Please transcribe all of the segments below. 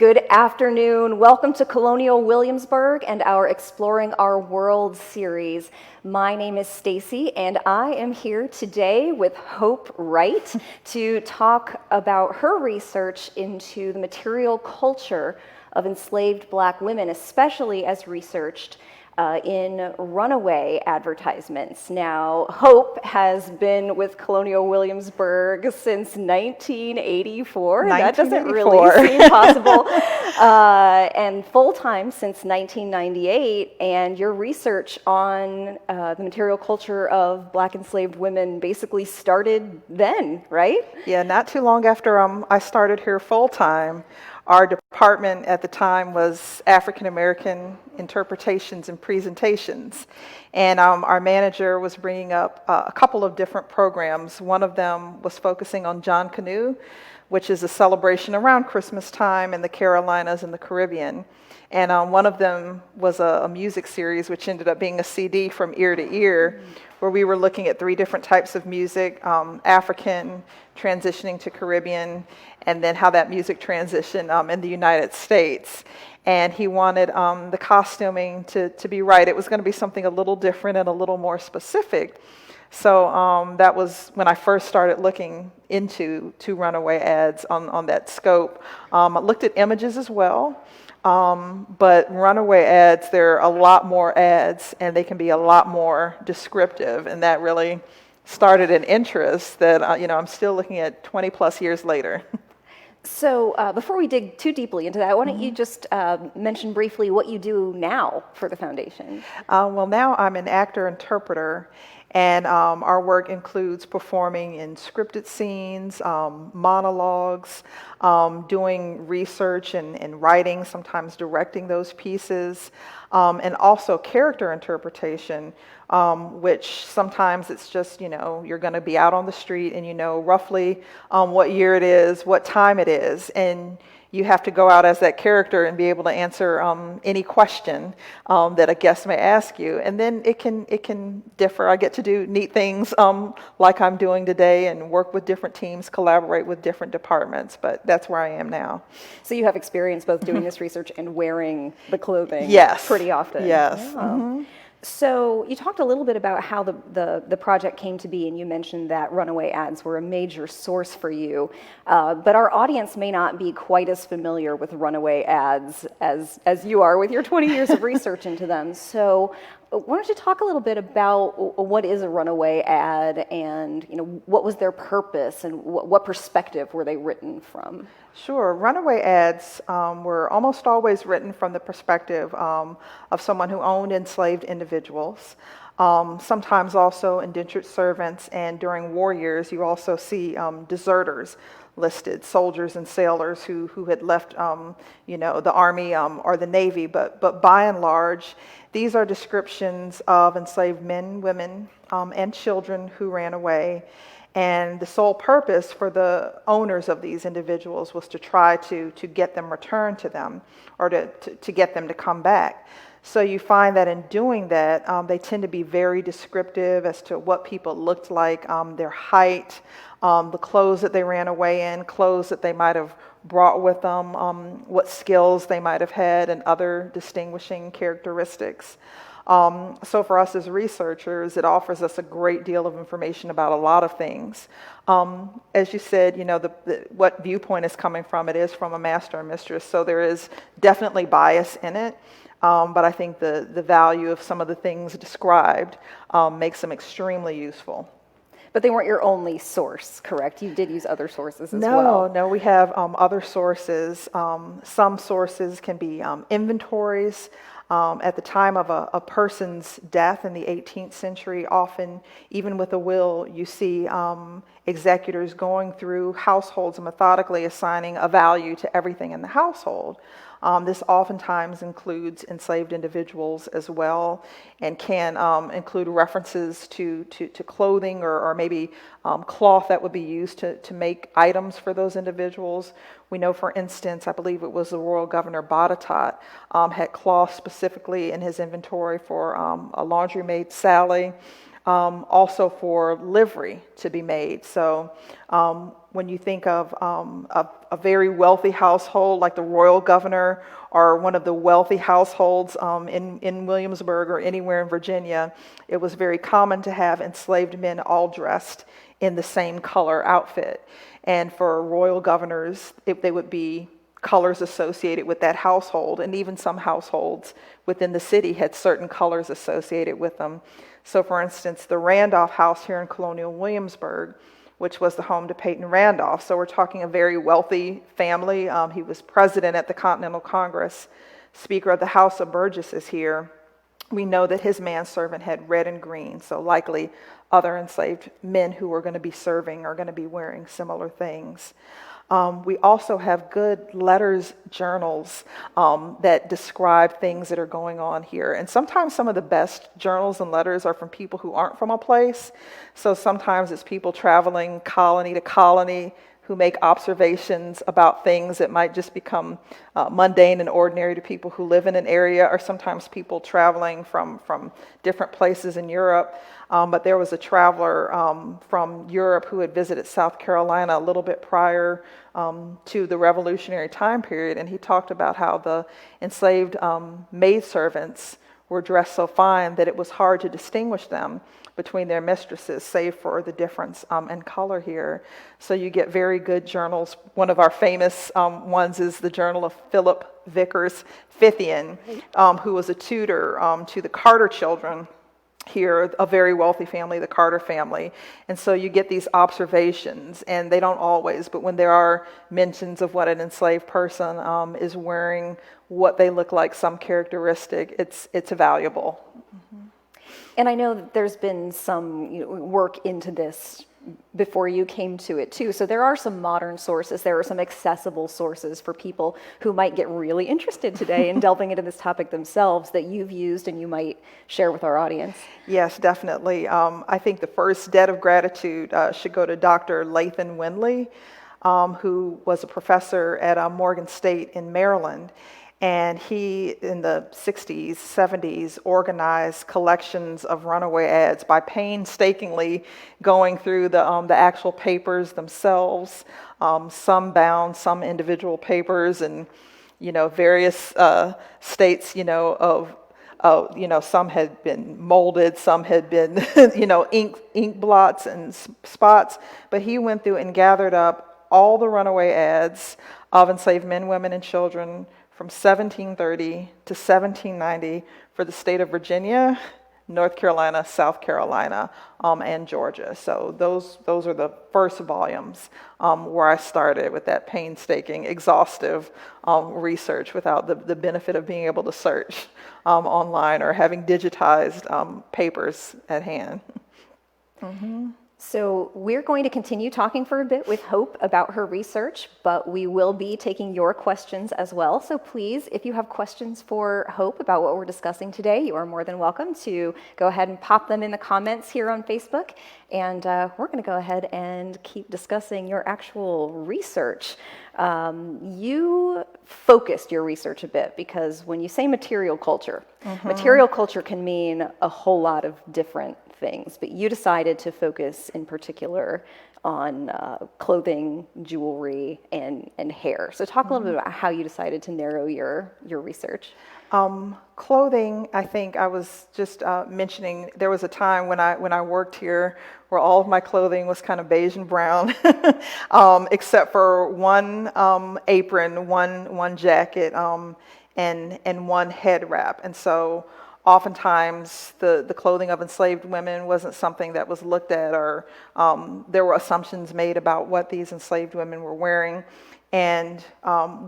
Good afternoon. Welcome to Colonial Williamsburg and our Exploring Our World series. My name is Stacy, and I am here today with Hope Wright to talk about her research into the material culture of enslaved Black women, especially as researched in runaway advertisements. Now, Hope has been with Colonial Williamsburg since 1984. That doesn't really seem possible. And full-time since 1998. And your research on the material culture of Black enslaved women basically started then, right? Yeah, not too long after I started here full-time. Our department at the time was African American interpretations and presentations. And our manager was bringing up a couple of different programs. One of them was focusing on John Canoe, which is a celebration around Christmas time in the Carolinas and the Caribbean. And one of them was a music series, which ended up being a CD from ear to ear, where we were looking at 3 different types of music, African, transitioning to Caribbean, and then how that music transitioned in the United States. And he wanted the costuming to be right. It was going to be something a little different and a little more specific. So that was when I first started looking into runaway ads on that scope. I looked at images as well. But runaway ads, there are a lot more ads, and they can be a lot more descriptive, and that really started an interest that I'm still looking at 20 plus years later. So before we dig too deeply into that, why don't you just mention briefly what you do now for the foundation? Well, now I'm an actor-interpreter, and our work includes performing in scripted scenes, monologues, doing research and writing, sometimes directing those pieces, and also character interpretation, which sometimes it's just, you're going to be out on the street and you know roughly what year it is, what time it is, and you have to go out as that character and be able to answer any question that a guest may ask you. And then it can differ. I get to do neat things like I'm doing today and work with different teams, collaborate with different departments, but that's where I am now. So you have experience both doing this research and wearing the clothing pretty often. Yes. Yeah. Mm-hmm. So you talked a little bit about how the project came to be, and you mentioned that runaway ads were a major source for you. But our audience may not be quite as familiar with runaway ads as you are with your 20 years of research into them. So why don't you talk a little bit about what is a runaway ad, and what was their purpose, and what perspective were they written from? Sure. Runaway ads were almost always written from the perspective of someone who owned enslaved individuals, sometimes also indentured servants, and during war years you also see deserters listed, soldiers and sailors who had left the Army or the Navy, but by and large these are descriptions of enslaved men, women, and children who ran away. And the sole purpose for the owners of these individuals was to try to get them returned to them, or to get them to come back. So you find that in doing that, they tend to be very descriptive as to what people looked like, their height, the clothes that they ran away in, clothes that they might have brought with them, what skills they might have had, and other distinguishing characteristics. So for us as researchers, it offers us a great deal of information about a lot of things. As you said, what viewpoint is coming from, it is from a master and mistress, so there is definitely bias in it. But I think the value of some of the things described makes them extremely useful. But they weren't your only source, correct? You did use other sources as well. No, we have other sources. Some sources can be inventories. At the time of a person's death in the 18th century, often, even with a will, you see executors going through households and methodically assigning a value to everything in the household. This oftentimes includes enslaved individuals as well, and can include references to clothing or maybe cloth that would be used to make items for those individuals. We know, for instance, I believe it was the Royal Governor Petticoat had cloth specifically in his inventory for a laundry maid, Sally, also for livery to be made. So when you think of a very wealthy household, like the royal governor or one of the wealthy households in Williamsburg or anywhere in Virginia, it was very common to have enslaved men all dressed in the same color outfit. And for royal governors, they would be colors associated with that household, and even some households within the city had certain colors associated with them. So for instance, the Randolph house here in Colonial Williamsburg, which was the home to Peyton Randolph. So we're talking a very wealthy family. He was president at the Continental Congress, Speaker of the House of Burgesses here. We know that his manservant had red and green, so likely other enslaved men who were going to be serving are going to be wearing similar things. We also have good letters, journals that describe things that are going on here. And sometimes some of the best journals and letters are from people who aren't from a place. So sometimes it's people traveling colony to colony who make observations about things that might just become mundane and ordinary to people who live in an area, or sometimes people traveling from different places in Europe. But there was a traveler from Europe who had visited South Carolina a little bit prior to the Revolutionary time period, and he talked about how the enslaved maidservants were dressed so fine that it was hard to distinguish them between their mistresses, save for the difference in color here. So you get very good journals. One of our famous ones is the Journal of Philip Vickers, Phithian, who was a tutor to the Carter children here, a very wealthy family, the Carter family. And so you get these observations, and they don't always, but when there are mentions of what an enslaved person is wearing, what they look like, some characteristic, it's valuable. And I know that there's been some work into this before you came to it too. So there are some modern sources, there are some accessible sources for people who might get really interested today in delving into this topic themselves that you've used and you might share with our audience. Yes, definitely. I think the first debt of gratitude should go to Dr. Lathan Windley, who was a professor at Morgan State in Maryland. And he, in the 60s, 70s, organized collections of runaway ads by painstakingly going through the actual papers themselves, some bound, some individual papers, and various states, some had been molded, some had been, ink blots and spots. But he went through and gathered up all the runaway ads of enslaved men, women, and children from 1730 to 1790 for the state of Virginia, North Carolina, South Carolina, and Georgia. So those are the first volumes where I started with that painstaking, exhaustive research without the benefit of being able to search online or having digitized papers at hand. Mm-hmm. So we're going to continue talking for a bit with Hope about her research, but we will be taking your questions as well. So please, if you have questions for Hope about what we're discussing today, you are more than welcome to go ahead and pop them in the comments here on Facebook. And we're going to go ahead and keep discussing your actual research. You focused your research a bit because when you say material culture, material culture can mean a whole lot of different things, but you decided to focus in particular on clothing, jewelry, and hair. So talk a little bit about how you decided to narrow your research. Clothing, I think I was just mentioning, there was a time when I worked here where all of my clothing was kind of beige and brown, except for one apron, one jacket, and one head wrap. And so oftentimes the clothing of enslaved women wasn't something that was looked at, or there were assumptions made about what these enslaved women were wearing. And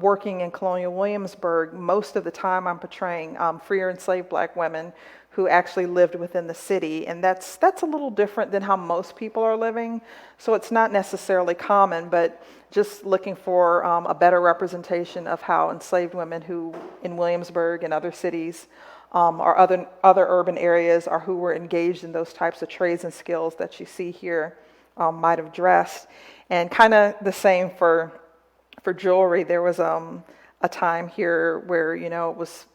working in Colonial Williamsburg, most of the time I'm portraying free or enslaved black women who actually lived within the city. And that's a little different than how most people are living. So it's not necessarily common, but just looking for a better representation of how enslaved women who in Williamsburg and other cities or other urban areas, or who were engaged in those types of trades and skills that you see here might have dressed. And kind of the same for jewelry. There was a time here where it was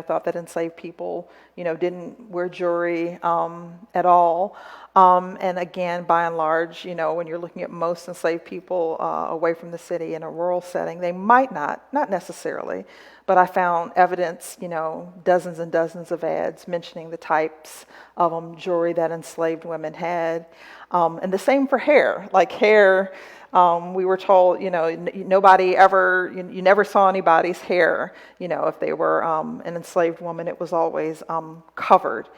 thought that enslaved people, didn't wear jewelry at all. And again, by and large, when you're looking at most enslaved people away from the city in a rural setting, they might not necessarily, but I found evidence, dozens and dozens of ads mentioning the types of jewelry that enslaved women had. And the same for hair. Like hair, we were told, nobody ever, you never saw anybody's hair. If they were an enslaved woman, it was always covered.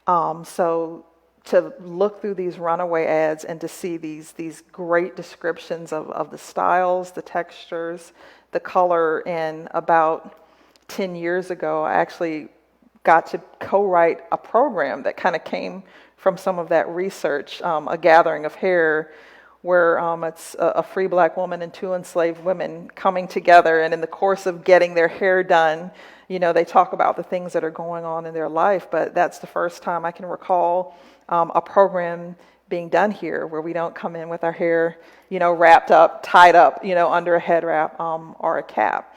So to look through these runaway ads and to see these great descriptions of the styles, the textures, the color, and about 10 years ago, I actually got to co-write a program that kind of came from some of that research, a gathering of hair, where it's a free black woman and two enslaved women coming together, and in the course of getting their hair done, they talk about the things that are going on in their life, but that's the first time I can recall a program being done here where we don't come in with our hair, wrapped up, tied up, under a head wrap or a cap.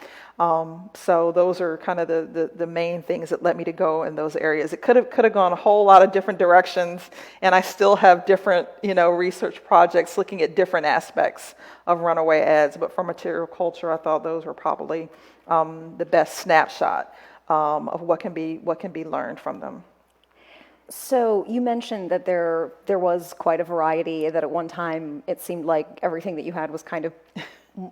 So those are kind of the main things that led me to go in those areas. It could have gone a whole lot of different directions, and I still have different, research projects looking at different aspects of runaway ads. But for material culture, I thought those were probably the best snapshot of what can be learned from them. So you mentioned that there was quite a variety, that at one time it seemed like everything that you had was kind of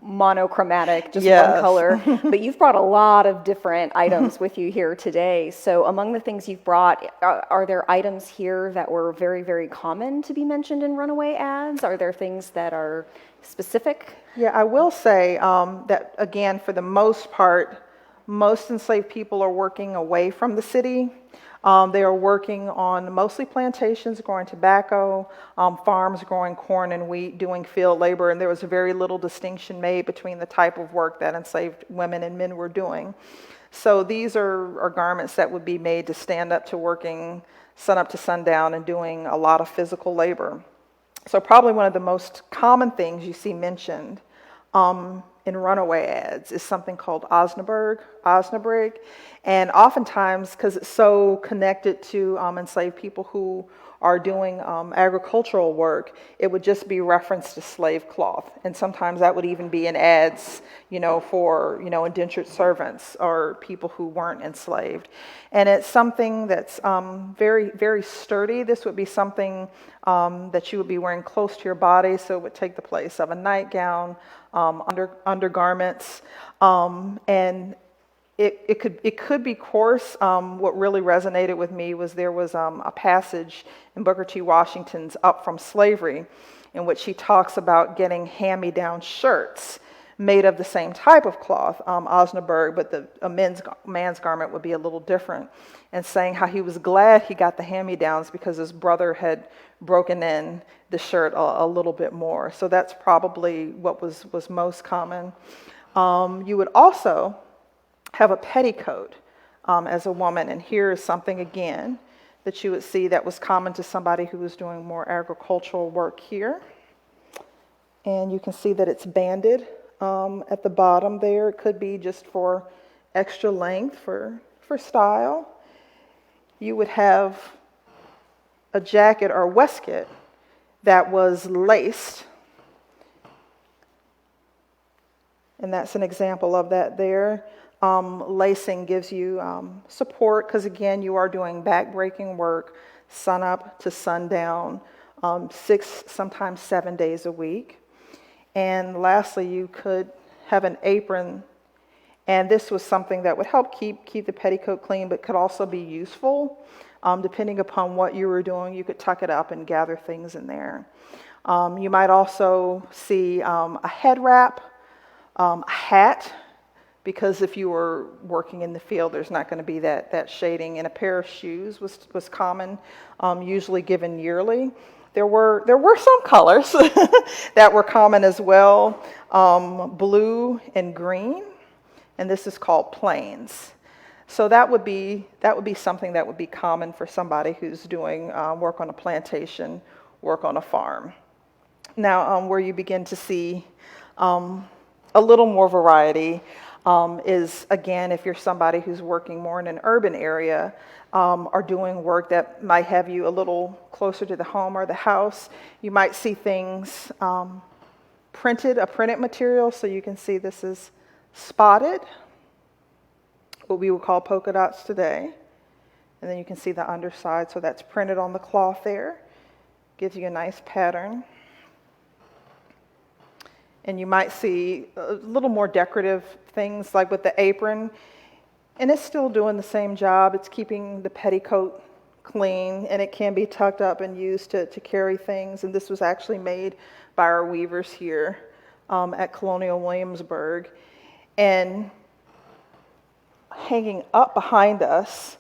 monochromatic, just one color. But you've brought a lot of different items with you here today. So among the things you've brought, are there items here that were very, very common to be mentioned in runaway ads? Are there things that are specific? Yeah, I will say that, again, for the most part, most enslaved people are working away from the city. They are working on mostly plantations, growing tobacco, farms growing corn and wheat, doing field labor, and there was very little distinction made between the type of work that enslaved women and men were doing. So these are garments that would be made to stand up to working sun up to sundown and doing a lot of physical labor. So probably one of the most common things you see mentioned in runaway ads is something called Osnaburg, and oftentimes, because it's so connected to enslaved people who are doing agricultural work, it would just be referenced to slave cloth, and sometimes that would even be in ads, for indentured servants or people who weren't enslaved. And it's something that's very, very sturdy. This would be something that you would be wearing close to your body, so it would take the place of a nightgown, undergarments, and it could be coarse. What really resonated with me was there was a passage in Booker T. Washington's Up From Slavery in which he talks about getting hand-me-down shirts made of the same type of cloth, Osnaburg, but a man's garment would be a little different, and saying how he was glad he got the hand-me-downs because his brother had broken in the shirt a little bit more. So that's probably what was most common. You would also have a petticoat as a woman, and here is something again that you would see that was common to somebody who was doing more agricultural work here. And you can see that it's banded at the bottom there. It could be just for extra length for style. You would have a jacket or waistcoat that was laced, and that's an example of that there. Lacing gives you support because, again, you are doing back-breaking work, sun up to sundown, 6, sometimes 7 days a week. And lastly, you could have an apron, and this was something that would help keep the petticoat clean, but could also be useful. Depending upon what you were doing, you could tuck it up and gather things in there. You might also see a head wrap, a hat, because if you were working in the field, there's not going to be that shading. And a pair of shoes was common, usually given yearly. There were some colors that were common as well, blue and green, and this is called plains. So that would be something that would be common for somebody who's doing work on a plantation, work on a farm. Now, where you begin to see a little more variety is, again, if you're somebody who's working more in an urban area or doing work that might have you a little closer to the home or the house, you might see things a printed material. So you can see this is spotted, what we would call polka dots today. And then you can see the underside, so that's printed on the cloth there. Gives you a nice pattern. And you might see a little more decorative things like with the apron. And it's still doing the same job. It's keeping the petticoat clean, and it can be tucked up and used to carry things. And this was actually made by our weavers here at Colonial Williamsburg. And hanging up behind us,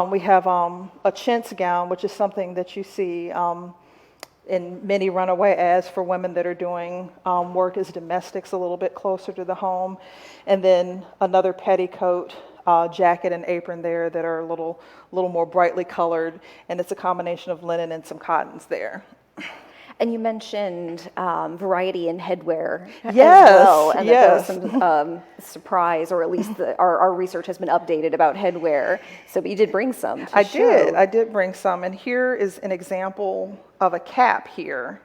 we have a chintz gown, which is something that you see in many runaway ads for women that are doing work as domestics a little bit closer to the home. And then another petticoat, jacket and apron there that are a little more brightly colored. And it's a combination of linen and some cottons there. And you mentioned variety in headwear as Yes, well, and yes. that there was some surprise, or at least our research has been updated about headwear. So, but you did bring some to show. I did bring some, and here is an example of a cap here.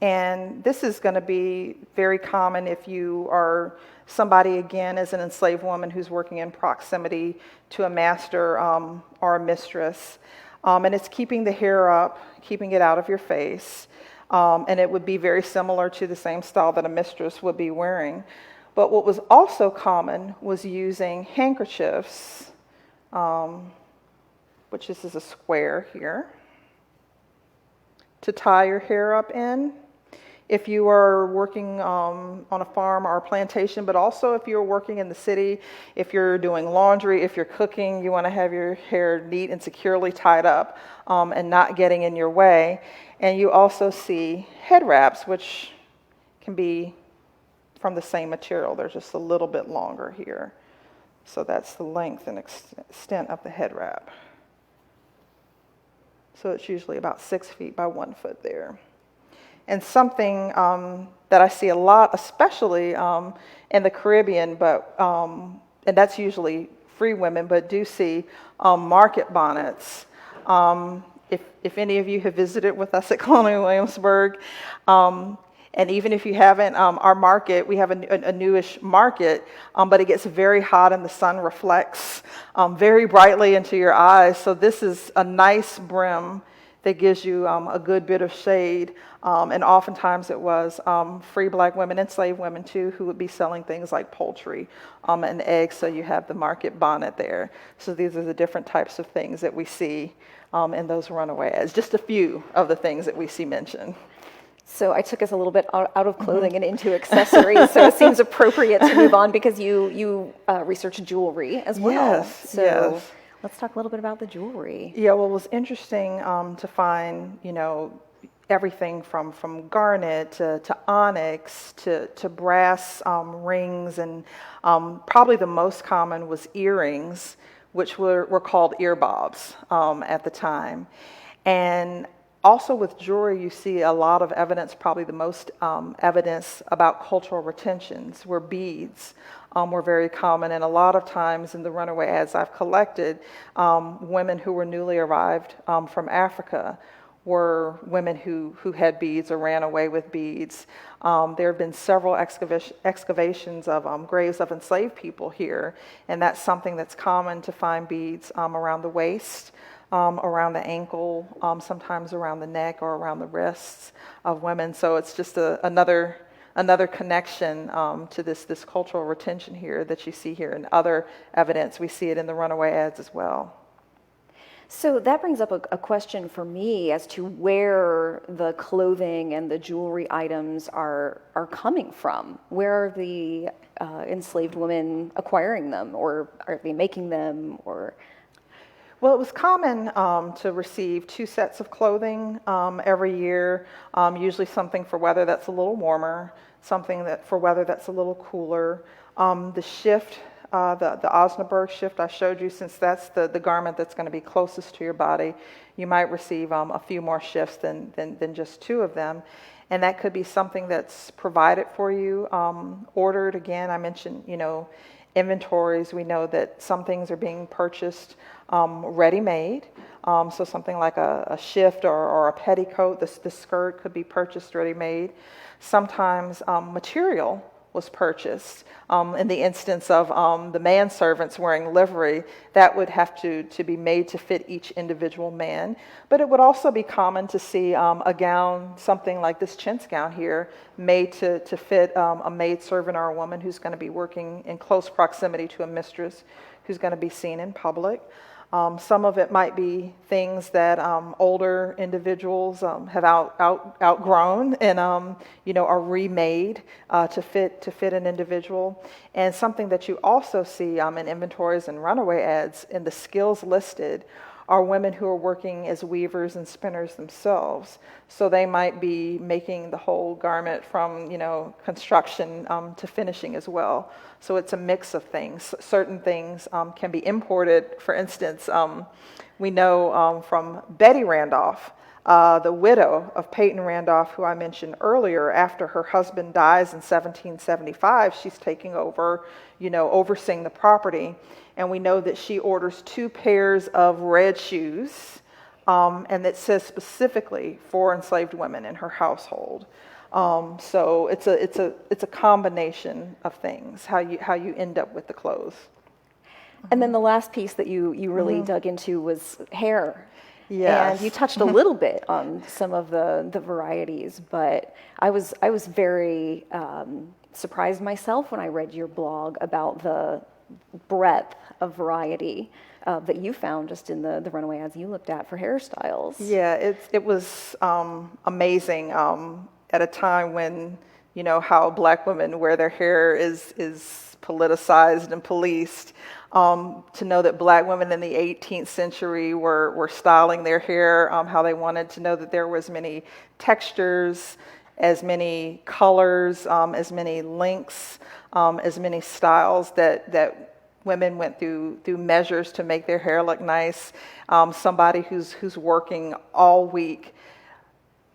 And this is going to be very common if you are somebody, again, as an enslaved woman who's working in proximity to a master or a mistress. And it's keeping the hair up, keeping it out of your face. And it would be very similar to the same style that a mistress would be wearing. But what was also common was using handkerchiefs, which this is a square here, to tie your hair up in. If you are working on a farm or a plantation, but also if you're working in the city, if you're doing laundry, if you're cooking, you want to have your hair neat and securely tied up and not getting in your way. And you also see head wraps, which can be from the same material. They're just a little bit longer here. So that's the length and extent of the head wrap. So it's usually about 6 feet by 1 foot there. And something that I see a lot, especially in the Caribbean, but and that's usually free women, but do see market bonnets. If any of you have visited with us at Colonial Williamsburg, and even if you haven't, our market, we have a newish market, but it gets very hot and the sun reflects very brightly into your eyes. So this is a nice brim that gives you a good bit of shade. And oftentimes it was free black women, enslaved women too, who would be selling things like poultry and eggs. So you have the market bonnet there. So these are the different types of things that we see in those runaway ads. Just a few of the things that we see mentioned. So I took us a little bit out of clothing and into accessories. So it seems appropriate to move on because you research jewelry as well. Yes, so yes. Let's talk a little bit about the jewelry. Yeah, well, it was interesting to find, everything from garnet to onyx to brass rings, and probably the most common was earrings, which were called earbobs at the time. And also with jewelry, you see a lot of evidence, probably the most evidence about cultural retentions, where beads were very common. And a lot of times in the runaway ads I've collected, women who were newly arrived from Africa were women who had beads or ran away with beads. There have been several excavations of graves of enslaved people here, and that's something that's common to find beads around the waist, around the ankle, sometimes around the neck or around the wrists of women. So it's just another connection to this cultural retention here that you see here, and other evidence. We see it in the runaway ads as well. So that brings up a question for me as to where the clothing and the jewelry items are coming from. Where are the enslaved women acquiring them, or are they making them, or? Well, it was common to receive 2 sets of clothing every year, usually something for weather that's a little warmer, something that for weather that's a little cooler. The shift, the Osnaburg shift I showed you, since that's the garment that's going to be closest to your body, you might receive a few more shifts than just 2 of them. And that could be something that's provided for you, ordered. Again, I mentioned, inventories. We know that some things are being purchased ready-made. So something like a shift or a petticoat, the skirt could be purchased ready-made. Sometimes material was purchased. In the instance of the manservants wearing livery, that would have to be made to fit each individual man. But it would also be common to see a gown, something like this chintz gown here, made to fit a maidservant or a woman who's going to be working in close proximity to a mistress who's going to be seen in public. Some of it might be things that older individuals have outgrown and are remade to fit an individual. And something that you also see in inventories and runaway ads in the skills listed are women who are working as weavers and spinners themselves. So they might be making the whole garment from construction to finishing as well. So it's a mix of things. Certain things can be imported. For instance, we know from Betty Randolph, the widow of Peyton Randolph, who I mentioned earlier. After her husband dies in 1775, she's taking over, overseeing the property. And we know that she orders 2 pairs of red shoes, and it says specifically for enslaved women in her household. So it's a combination of things, how you end up with the clothes. And then the last piece that you really dug into was hair. Yes. And you touched a little bit on some of the varieties, but I was very surprised myself when I read your blog about the breadth of variety that you found just in the runaway ads you looked at for hairstyles. Yeah, it was amazing at a time when how Black women wear their hair is politicized and policed. To know that Black women in the 18th century were styling their hair how they wanted, to know that there were as many textures, as many colors, as many lengths, as many styles that women went through measures to make their hair look nice. Somebody who's working all week,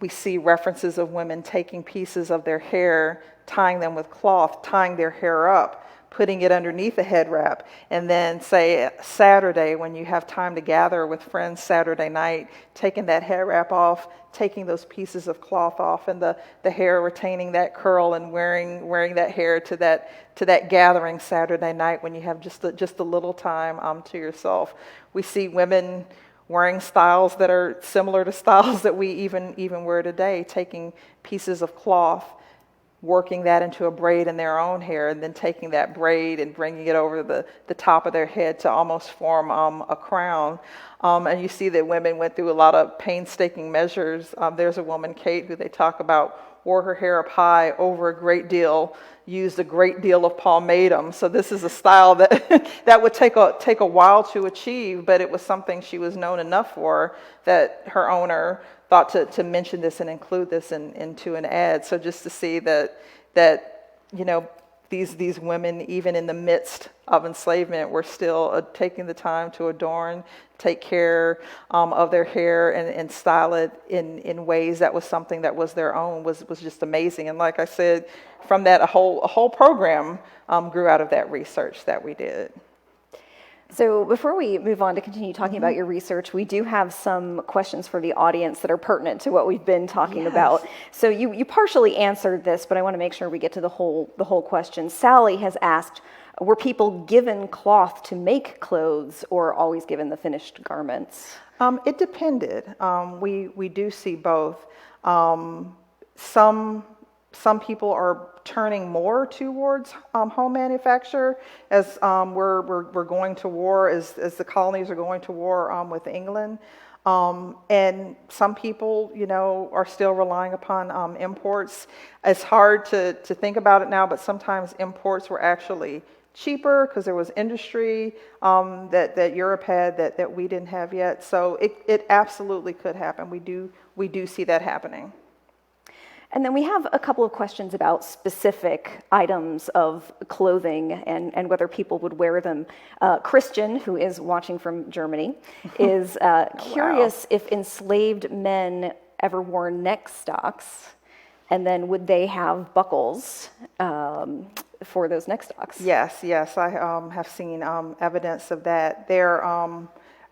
we see references of women taking pieces of their hair, tying them with cloth, tying their hair up, putting it underneath a head wrap, and then say Saturday, when you have time to gather with friends Saturday night, taking that head wrap off, taking those pieces of cloth off, and the hair retaining that curl, and wearing that hair to that gathering Saturday night when you have just a little time to yourself. We see women wearing styles that are similar to styles that we even wear today, taking pieces of cloth, working that into a braid in their own hair, and then taking that braid and bringing it over the top of their head to almost form a crown. And you see that women went through a lot of painstaking measures. There's a woman, Kate, who they talk about, wore her hair up high over a great deal, used a great deal of pomatum. So this is a style that would take a while to achieve, but it was something she was known enough for that her owner thought to mention this and include this into an ad. So just to see that these women, even in the midst of enslavement, were still taking the time to adorn, take care of their hair and style it in ways that was something that was their own, was just amazing. And like I said, from that a whole program grew out of that research that we did. So before we move on to continue talking about your research, we do have some questions for the audience that are pertinent to what we've been talking about. So you partially answered this, but I want to make sure we get to the whole question. Sally has asked, were people given cloth to make clothes or always given the finished garments? It depended. We do see both. Some people are turning more towards home manufacture as we're going to war, as the colonies are going to war with England. And some people, are still relying upon imports. It's hard to think about it now, but sometimes imports were actually cheaper because there was industry that Europe had that we didn't have yet. So it absolutely could happen. We do see that happening. And then we have a couple of questions about specific items of clothing and whether people would wear them. Christian, who is watching from Germany, is curious if enslaved men ever wore neck stocks And then would they have buckles for those neck stocks? Yes, I have seen evidence of that. There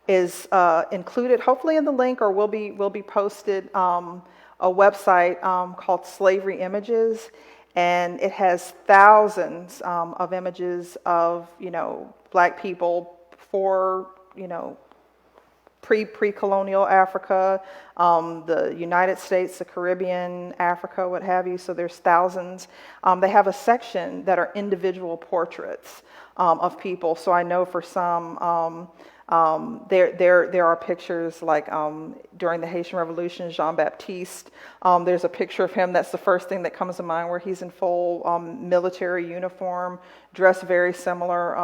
is included, hopefully in the link, or will be posted, a website called Slavery Images, and it has thousands of images of Black people for pre-colonial Africa, the United States, the Caribbean, Africa, what have you. So there's thousands. They have a section that are individual portraits of people. So I know for some, there are pictures like during the Haitian Revolution, Jean-Baptiste. There's a picture of him. That's the first thing that comes to mind, where he's in full military uniform, dressed very similar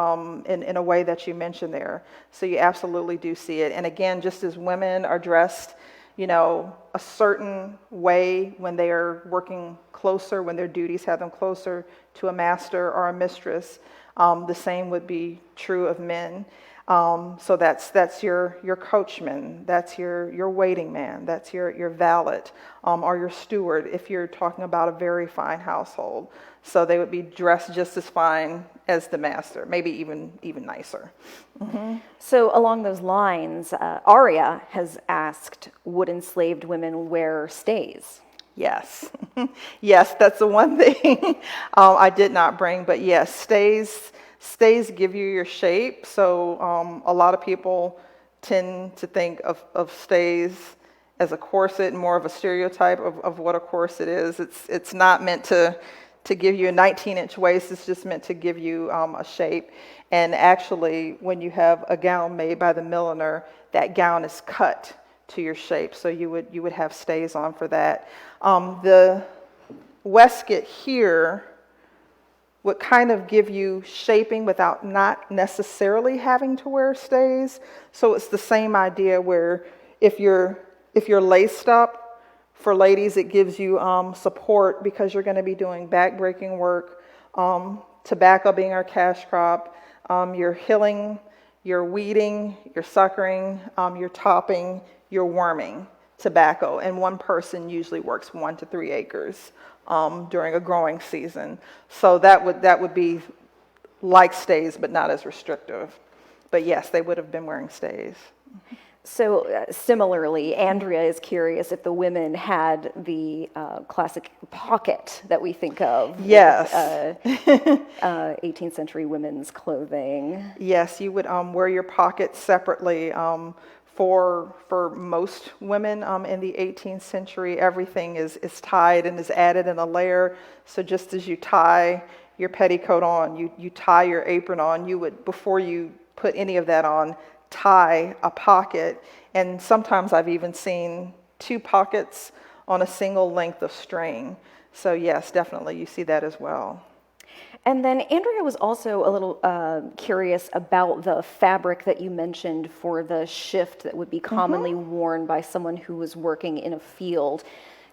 in a way that you mentioned there. So you absolutely do see it. And again, just as women are dressed, a certain way when they are working closer, when their duties have them closer to a master or a mistress, the same would be true of men. So that's your coachman, that's your waiting man, that's your valet, or your steward if you're talking about a very fine household. So they would be dressed just as fine as the master, maybe even nicer. Mm-hmm. So along those lines, Aria has asked, would enslaved women wear stays? Yes. Yes, that's the one thing I did not bring, but yes, stays give you your shape. So a lot of people tend to think of stays as a corset, and more of a stereotype of what a corset is. It's not meant to give you a 19-inch waist. It's just meant to give you a shape. And actually, when you have a gown made by the milliner, that gown is cut to your shape. So you would have stays on for that. The waistcoat here would kind of give you shaping without not necessarily having to wear stays. So it's the same idea where if you're laced up, for ladies, it gives you support because you're going to be doing back-breaking work, tobacco being our cash crop, you're hilling, you're weeding, you're suckering, you're topping, you're worming tobacco. And one person usually works 1 to 3 acres during a growing season. So that would be like stays, but not as restrictive. But yes, they would have been wearing stays. So similarly, Andrea is curious if the women had the classic pocket that we think of. Yes. With, 18th century women's clothing. Yes, you would wear your pockets separately. For most women in the 18th century, everything is tied and is added in a layer. So just as you tie your petticoat on, you tie your apron on, you would, before you put any of that on, tie a pocket. And sometimes I've even seen 2 pockets on a single length of string. So yes, definitely you see that as well. And then Andrea was also a little curious about the fabric that you mentioned for the shift that would be commonly worn by someone who was working in a field.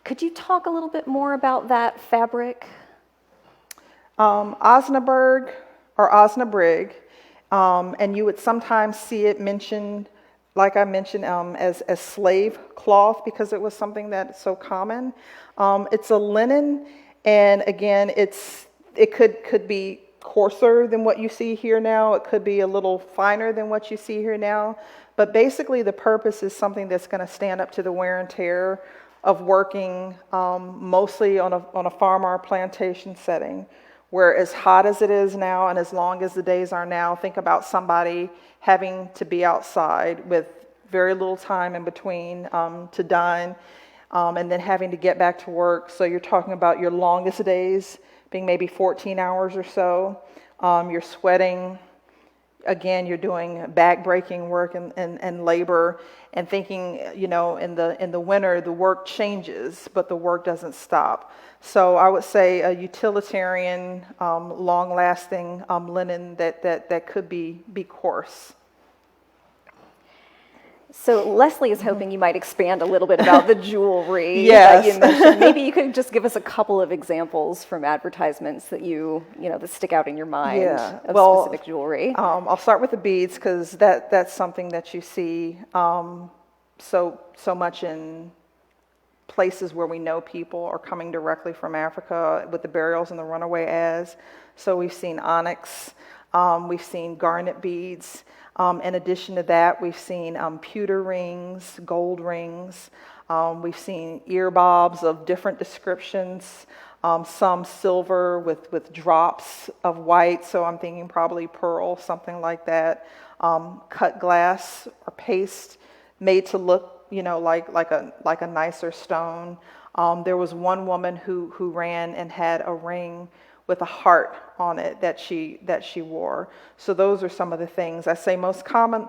Could you talk a little bit more about that fabric? Osnaburg or Osnabrig, and you would sometimes see it mentioned, like I mentioned, as slave cloth because it was something that's so common. It's a linen, and again, it could be coarser than what you see here now. It could be a little finer than what you see here now. But basically the purpose is something that's going to stand up to the wear and tear of working mostly on a farm or a plantation setting, where as hot as it is now and as long as the days are now, think about somebody having to be outside with very little time in between to dine, and then having to get back to work. So you're talking about your longest days being maybe 14 hours or so. You're sweating. Again, you're doing back-breaking work and labor, and thinking, in the winter, the work changes, but the work doesn't stop. So I would say a utilitarian, long-lasting linen that could be coarse. So Leslie is hoping you might expand a little bit about the jewelry Yes. that you mentioned. Maybe you could just give us a couple of examples from advertisements that that stick out in your mind of specific jewelry. I'll start with the beads because that's something that you see so much in places where we know people are coming directly from Africa with the burials and the runaway ads. So we've seen onyx, we've seen garnet beads. In addition to that, we've seen pewter rings, gold rings. We've seen ear bobs of different descriptions, some silver with drops of white, so I'm thinking probably pearl, something like that. Cut glass or paste made to look, like a nicer stone. There was one woman who ran and had a ring with a heart on it that she wore. So those are some of the things. I say most common,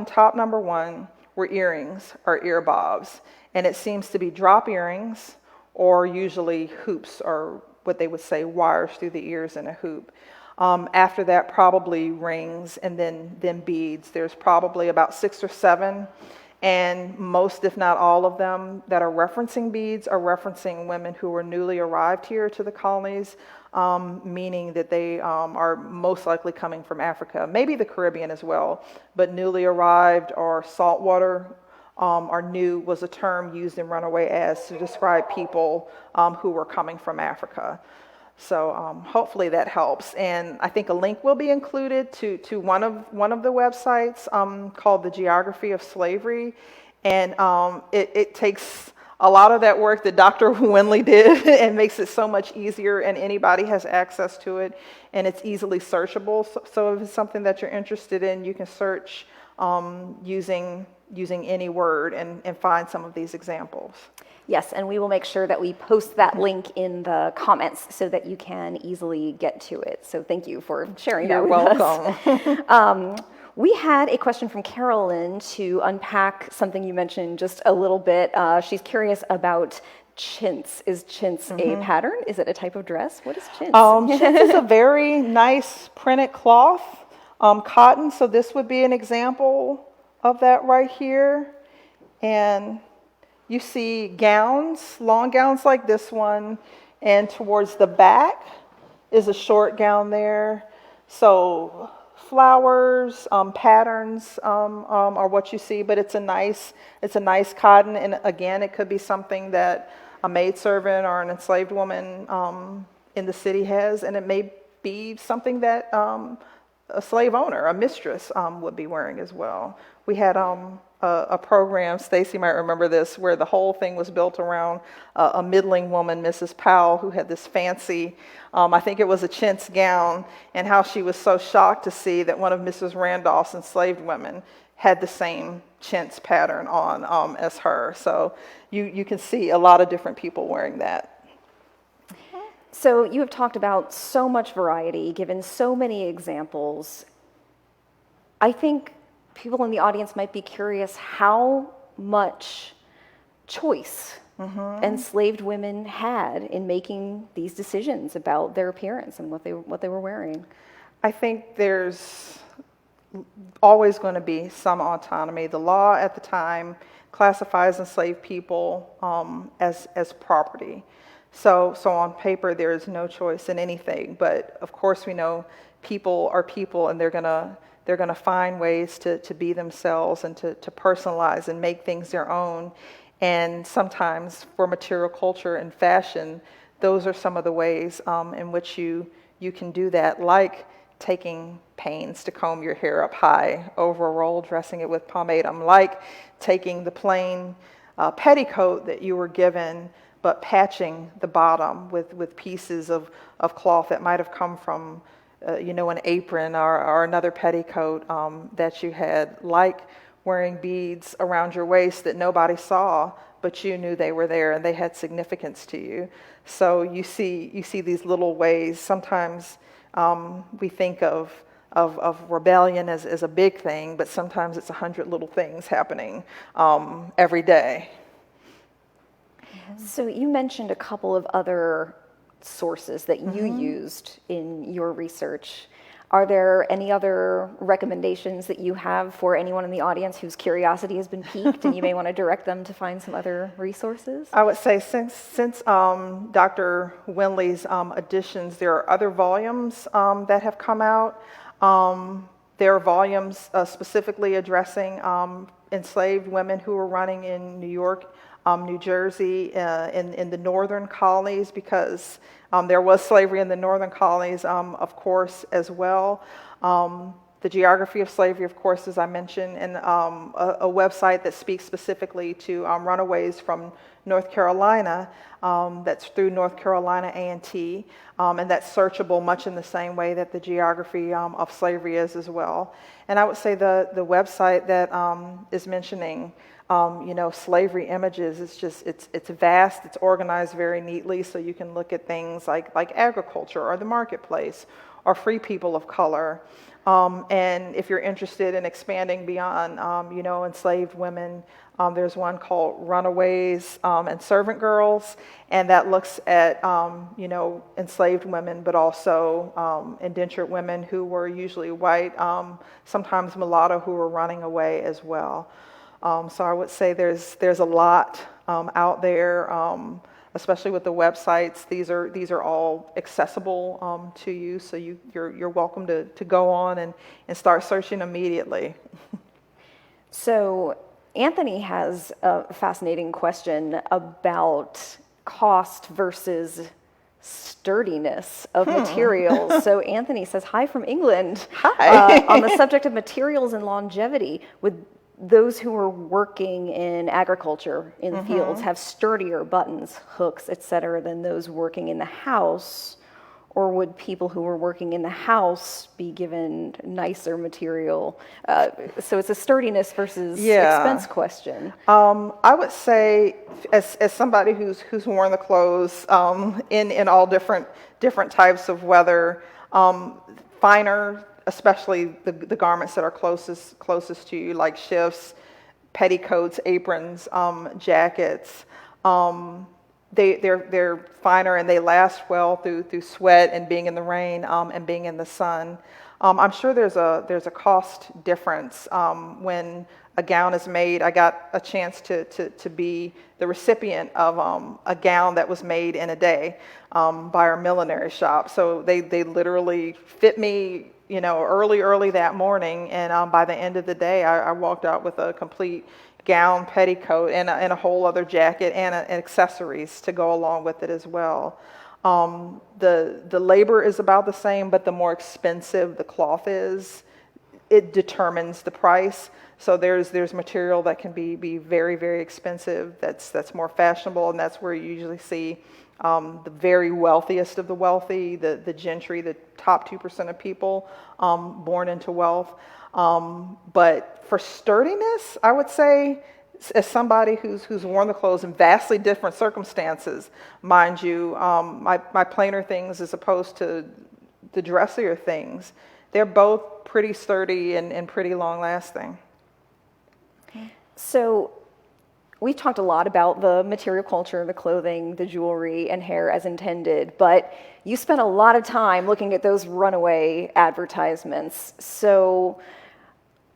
top number one were earrings or ear bobs. And it seems to be drop earrings or usually hoops, or what they would say wires through the ears in a hoop. After that, probably rings, and then beads. There's probably about 6 or 7, and most, if not all of them, that are referencing beads are referencing women who were newly arrived here to the colonies, meaning that they are most likely coming from Africa, maybe the Caribbean as well, but newly arrived or saltwater or new was a term used in Runaway Ads to describe people who were coming from Africa. So hopefully that helps. And I think a link will be included to one of the websites called The Geography of Slavery. And it takes a lot of that work that Dr. Winley did and makes it so much easier, and anybody has access to it, and it's easily searchable. So if it's something that you're interested in, you can search using any word and find some of these examples. Yes, and we will make sure that we post that link in the comments so that you can easily get to it. So thank you for sharing that with us. You're welcome. We had a question from Carolyn to unpack something you mentioned just a little bit. She's curious about chintz. Is chintz a pattern? Is it a type of dress? What is chintz? Chintz is a very nice printed cloth, cotton. So this would be an example of that right here. And you see gowns, long gowns like this one, and towards the back is a short gown there. So flowers, patterns are what you see, but it's a nice cotton. And again, it could be something that a maidservant or an enslaved woman in the city has, and it may be something that a slave owner, a mistress, would be wearing as well. We had a program, Stacy might remember this, where the whole thing was built around a middling woman, Mrs. Powell, who had this fancy, I think it was a chintz gown, and how she was so shocked to see that one of Mrs. Randolph's enslaved women had the same chintz pattern on as her. So you can see a lot of different people wearing that. So you have talked about so much variety, given so many examples. I think people in the audience might be curious how much choice enslaved women had in making these decisions about their appearance and what they were wearing. I think there's always going to be some autonomy. The law at the time classifies enslaved people as property. So on paper, there is no choice in anything. But of course, we know people are people, and they're gonna find ways to be themselves and to personalize and make things their own. And sometimes for material culture and fashion, those are some of the ways in which you can do that, like taking pains to comb your hair up high over a roll, dressing it with pomatum, like taking the plain petticoat that you were given, but patching the bottom with pieces of cloth that might have come from an apron or another petticoat that you had, like wearing beads around your waist that nobody saw, but you knew they were there and they had significance to you. So you see these little ways. Sometimes we think of rebellion as a big thing, but sometimes it's 100 little things happening every day. So you mentioned a couple of other sources that you used in your research. Are there any other recommendations that you have for anyone in the audience whose curiosity has been piqued and you may want to direct them to find some other resources? I would say since Dr. Winley's editions, there are other volumes that have come out. There are volumes specifically addressing enslaved women who were running in New York New Jersey, in the northern colonies, because there was slavery in the northern colonies, of course, as well. The geography of slavery, of course, as I mentioned, and a website that speaks specifically to runaways from North Carolina, that's through North Carolina A&T, and that's searchable much in the same way that the geography of slavery is as well. And I would say the website that is mentioning slavery images, it's vast, it's organized very neatly, so you can look at things like agriculture or the marketplace or free people of color. And if you're interested in expanding beyond, enslaved women, there's one called Runaways and Servant Girls, and that looks at, enslaved women, but also indentured women who were usually white, sometimes mulatto, who were running away as well. So I would say there's a lot out there, especially with the websites. These are all accessible to you, so you're welcome to go on and start searching immediately. So Anthony has a fascinating question about cost versus sturdiness of materials. So Anthony says, "Hi from England." Hi. On the subject of materials and longevity, would those who are working in agriculture in the fields have sturdier buttons, hooks, etc., than those working in the house? Or would people who were working in the house be given nicer material? So it's a sturdiness versus expense question. I would say, as somebody who's worn the clothes in all different types of weather, finer, especially the garments that are closest to you, like shifts, petticoats, aprons, jackets. They're finer and they last well through sweat and being in the rain and being in the sun. I'm sure there's a cost difference when a gown is made. I got a chance to be the recipient of a gown that was made in a day by our millinery shop. So they literally fit me, early that morning, and by the end of the day, I walked out with a complete gown, petticoat, and a whole other jacket and accessories to go along with it as well. The labor is about the same, but the more expensive the cloth is, it determines the price. So there's material that can be very, very expensive, that's more fashionable, and that's where you usually see the very wealthiest of the wealthy, the gentry, the top 2% of people born into wealth. But for sturdiness, I would say, as somebody who's worn the clothes in vastly different circumstances, mind you, my plainer things as opposed to the dressier things, they're both pretty sturdy and pretty long lasting. So we've talked a lot about the material culture, the clothing, the jewelry, and hair as intended, but you spent a lot of time looking at those runaway advertisements. So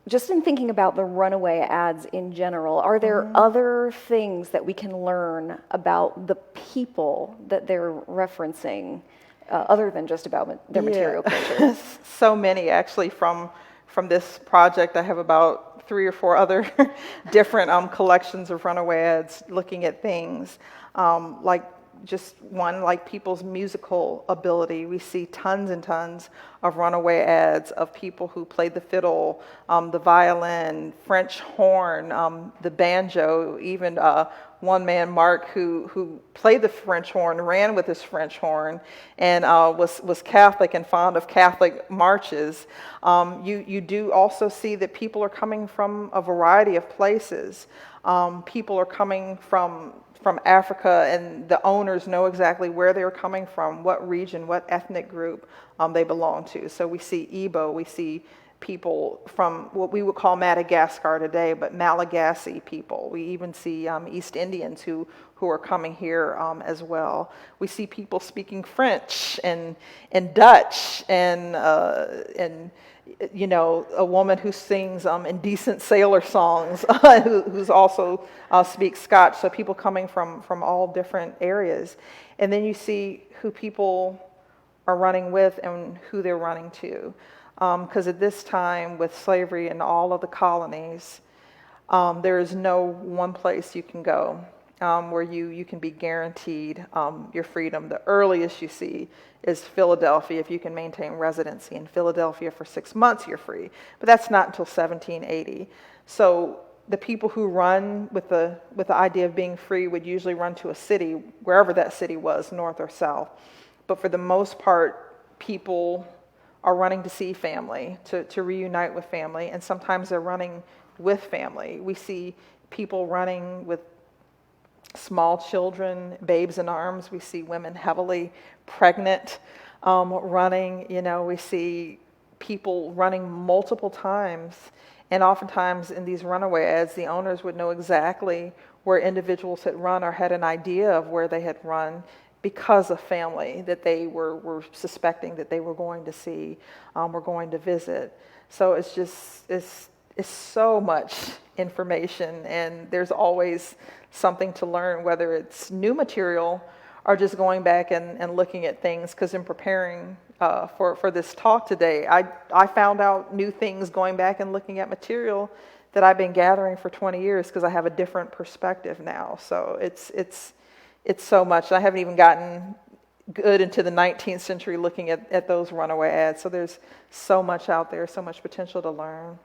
just in thinking about the runaway ads in general, are there other things that we can learn about the people that they're referencing, other than just about their material culture? So many, actually, from this project. I have about 3 or 4 other different collections of runaway ads looking at things like just one, like people's musical ability. We see tons and tons of runaway ads of people who played the fiddle, the violin, French horn, the banjo, even one man, Mark, who played the French horn, ran with his French horn, and was Catholic and fond of Catholic marches. You do also see that people are coming from a variety of places. People are coming from Africa, and the owners know exactly where they're coming from, what region, what ethnic group they belong to. So we see Igbo, we see people from what we would call Madagascar today, but Malagasy people. We even see East Indians who are coming here as well. We see people speaking French and Dutch and a woman who sings indecent sailor songs, who's also speaks Scotch. So people coming from all different areas. And then you see who people are running with and who they're running to. Because at this time, with slavery in all of the colonies, there is no one place you can go where you can be guaranteed your freedom. The earliest you see is Philadelphia. If you can maintain residency in Philadelphia for 6 months, you're free. But that's not until 1780. So the people who run with the idea of being free would usually run to a city, wherever that city was, north or south. But for the most part, people are running to see family, to reunite with family, and sometimes they're running with family. We see people running with small children, babes in arms. We see women heavily pregnant running. We see people running multiple times. And oftentimes in these runaway ads, the owners would know exactly where individuals had run or had an idea of where they had run because of family that they were suspecting that they were going to see, were going to visit. So it's so much information, and there's always something to learn, whether it's new material or just going back and looking at things. Because in preparing for this talk today, I found out new things going back and looking at material that I've been gathering for 20 years because I have a different perspective now. So it's so much. I haven't even gotten good into the 19th century looking at those runaway ads. So there's so much out there, so much potential to learn.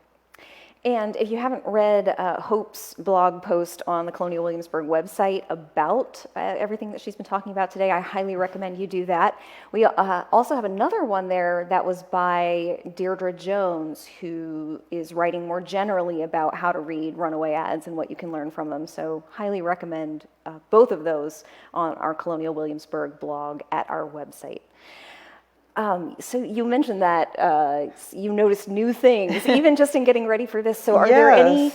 And if you haven't read Hope's blog post on the Colonial Williamsburg website about everything that she's been talking about today, I highly recommend you do that. We also have another one there that was by Deirdre Jones, who is writing more generally about how to read runaway ads and what you can learn from them. So highly recommend both of those on our Colonial Williamsburg blog at our website. So you mentioned that you noticed new things, even just in getting ready for this. So are there any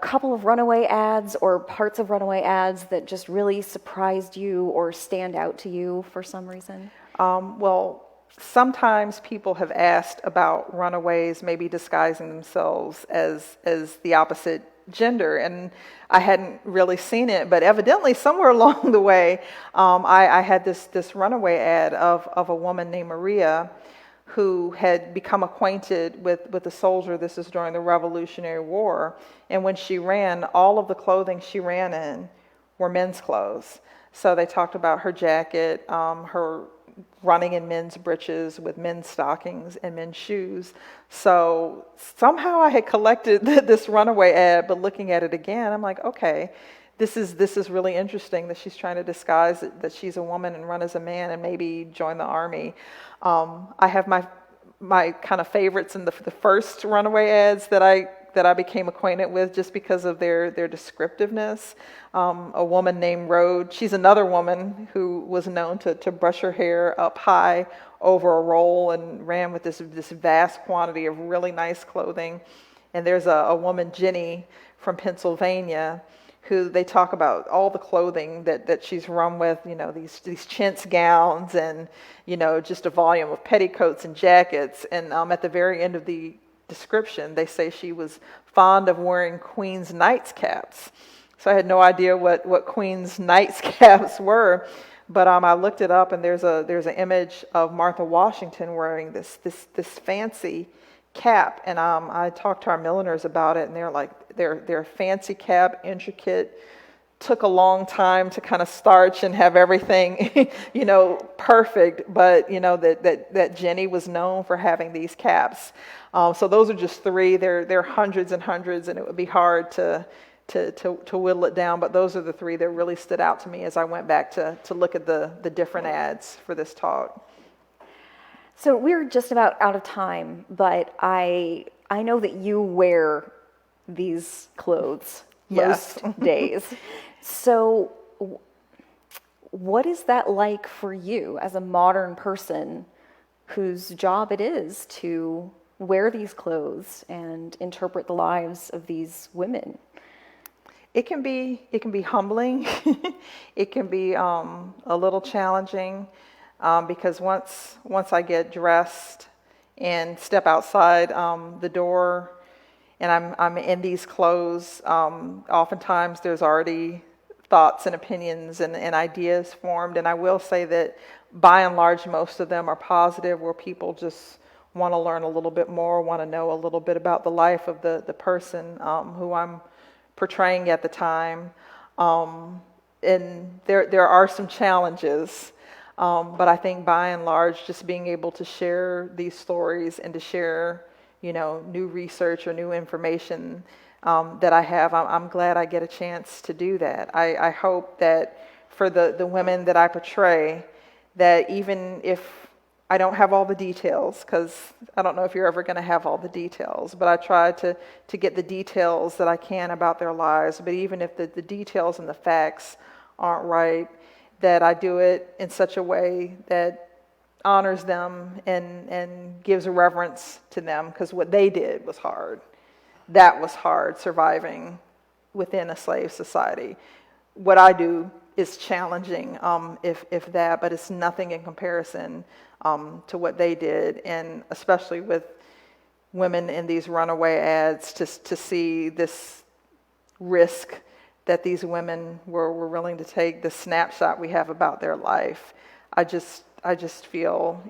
couple of runaway ads or parts of runaway ads that just really surprised you or stand out to you for some reason? Well, sometimes people have asked about runaways maybe disguising themselves as the opposite gender, and I hadn't really seen it, but evidently somewhere along the way, I had this runaway ad of a woman named Maria who had become acquainted with a soldier. This is during the Revolutionary War, and when she ran, all of the clothing she ran in were men's clothes. So they talked about her jacket, her running in men's breeches with men's stockings and men's shoes. So somehow I had collected this runaway ad, but looking at it again, I'm like, okay, this is really interesting that she's trying to disguise that she's a woman and run as a man and maybe join the army. I have my kind of favorites in the first runaway ads that I became acquainted with just because of their descriptiveness. A woman named Rhodes, she's another woman who was known to brush her hair up high over a roll and ran with this vast quantity of really nice clothing. And there's a woman, Jenny, from Pennsylvania, who they talk about all the clothing that she's run with, these chintz gowns and, just a volume of petticoats and jackets. And at the very end of the description, they say she was fond of wearing Queen's nightcaps. So I had no idea what Queen's nightcaps were, but I looked it up, and there's an image of Martha Washington wearing this fancy cap, and I talked to our milliners about it, and they're like, they're fancy cap, intricate. Took a long time to kind of starch and have everything, perfect. But that Jenny was known for having these caps. So those are just three. There are hundreds and hundreds, and it would be hard to whittle it down. But those are the three that really stood out to me as I went back to look at the different ads for this talk. So we're just about out of time, but I know that you wear these clothes most days. So what is that like for you as a modern person whose job it is to wear these clothes and interpret the lives of these women? It can be humbling. It can be a little challenging because once I get dressed and step outside the door and I'm in these clothes, oftentimes there's already thoughts and opinions and ideas formed. And I will say that by and large, most of them are positive, where people just want to learn a little bit more, want to know a little bit about the life of the person who I'm portraying at the time. and there are some challenges, but I think by and large, just being able to share these stories and to share, new research or new information that I have, I'm glad I get a chance to do that. I hope that for the women that I portray, that even if I don't have all the details, because I don't know if you're ever going to have all the details, but I try to get the details that I can about their lives. But even if the details and the facts aren't right, that I do it in such a way that honors them and gives reverence to them, because what they did was hard. That was hard, surviving within a slave society. What I do is challenging, if that, but it's nothing in comparison to what they did, and especially with women in these runaway ads, to see this risk that these women were willing to take, the snapshot we have about their life. I just feel,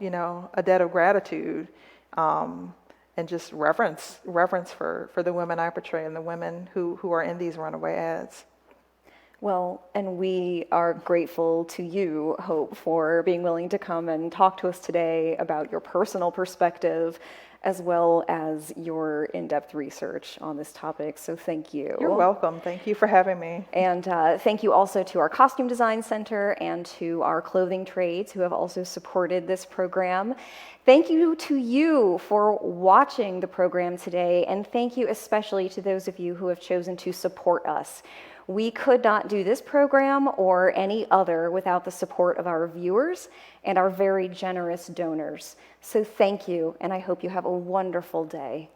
a debt of gratitude, and just reverence for the women I portray and the women who are in these runaway ads. Well, and we are grateful to you, Hope, for being willing to come and talk to us today about your personal perspective as well as your in-depth research on this topic. So thank you. You're welcome. Thank you for having me. And thank you also to our Costume Design Center and to our clothing trades who have also supported this program. Thank you to you for watching the program today, and thank you especially to those of you who have chosen to support us. We could not do this program or any other without the support of our viewers and our very generous donors. So thank you, and I hope you have a wonderful day.